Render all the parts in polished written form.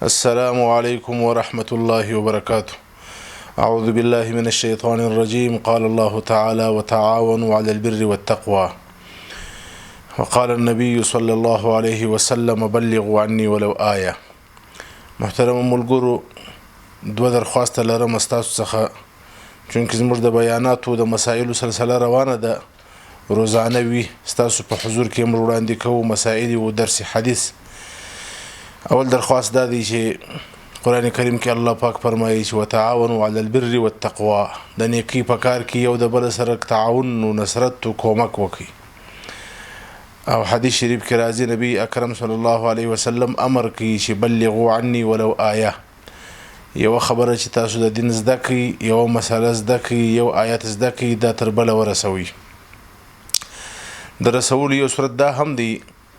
السلام عليكم ورحمة الله وبركاته. أعوذ بالله من الشيطان الرجيم. قال الله تعالى: وتعاونوا على البر والتقوى. وقال النبي صلى الله عليه وسلم: بلغوا عني ولو آية. محترم ملګرو، دوه درخواست لرم ستاسو څخه، چونکه زموږ د بیاناتو د مسایلو سلسله روانه ده، روزانه وي ستاسو په حضور کې موږ وړاندې کوو مسائل او درس حدیث. اول درخواست دا دی چې قرآن کریم کې الله پاک فرمایي چې وتعاونوا على البر والتقوى، د نیکۍ په کار کې یو د بل سره تعاون او نصرت او کومک وکړي. او حدیث شریف کې راځي نبی اکرم صلی الله علیه وسلم امر کوي چې بلغوا عني ولو آیه، یو خبره چې تاسو د دین زده کړئ، یو مسله زده کړئ، یو آیت زده کړئ، دا تر بله ورسوي. د رسول یو صورت دا هم دی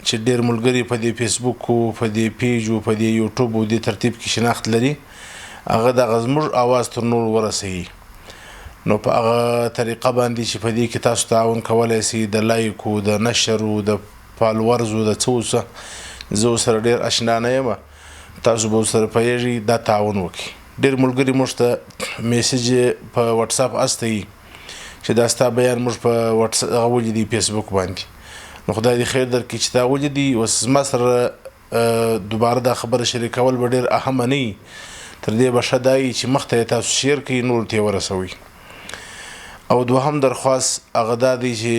چې ډېر ملګري په دې فیسبوک او په دې پیج او په دې یوټیوب او دې ترتیب کې شناخت لري، هغه د زموږ اواز تر نور ورسوي. نو په هغه طریقه باندې چې په دې کې تاسو تعاون کولی شئ، د لایک او د نشر او د فالورز او د څه څه، زه سره ډېر اشنا نه یم، تاسو به ورسره پوهېږئ، دا تعاون وکړي. ډېر ملګري موږ ته میسیج په واتساپ استوي چې دا ستا بیان موږ په هغه ولیدي فیسبوک باندې. نو خدای دې خیر درکړي چې دا ولیدي، اوس زما سره دوباره دا خبره شریکول به ډېر اهمه نه وي، تر دې به ښه دا وي چې مخته یې تاسو شیر کړئ، نورو ته یې ورسوئ. او دوهم درخواست هغه دا دی چې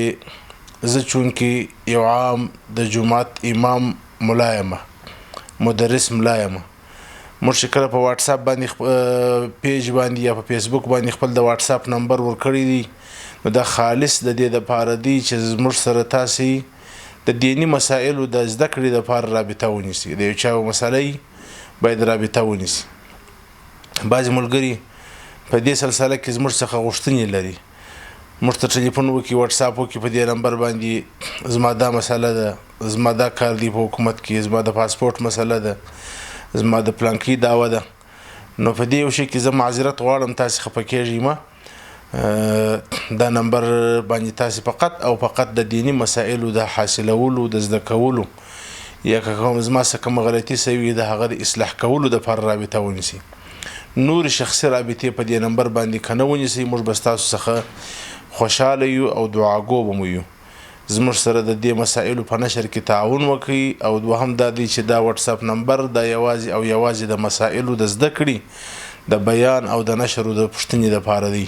زه چونکې یو عام د جومات امام ملا یم، مدرس ملا یم، موږ چې کله په واټساپ باندې پیج باندې یا په فیسبوک باندې خپل د واټساپ نمبر ورکړی دی، نو دا خالص د دې دپاره دی چې زموږ سره تاسې د دیني مسایلو د زده کړې دپاره رابطه ونیسئ، د یو چا مسله باید رابطه ونیسئ. بعضې ملګري په دې سلسله کې زموږ څخه غوښتنې لري، موږ ته ټلیفون وکړي، واټساپ وکړي، په دې نمبر باندې زما دا مسله ده، زما دا کار دی په حکومت کې، زما د پاسپورټ مسله ده، زما د پلانکي دعوه ده. نو په دې یو شي کې زه معذرت غواړم، تاسې خفه کېږئ مه. دا نمبر باندې تاسې فقط او فقط د دیني مسایلو د حاصلولو، د زده کولو، یا که کوم زما څه کومه غلطي سوي د هغه د اصلاح کولو دپاره رابطه ونیسئ. نور شخصي رابطې په دې نمبر باندې که نه ونیسئ، موږ به ستاسو څخه خوشحاله یو او دعاګو به مو یو. زموږ سره د دې مسایلو په نشر کې تعاون وکړئ. او دوهم دا دی چې دا واټساپ نمبر دا یوازې او یوازې د مسایلو د زده کړې، د بیان او د نشر او د پوښتنې دپاره دی.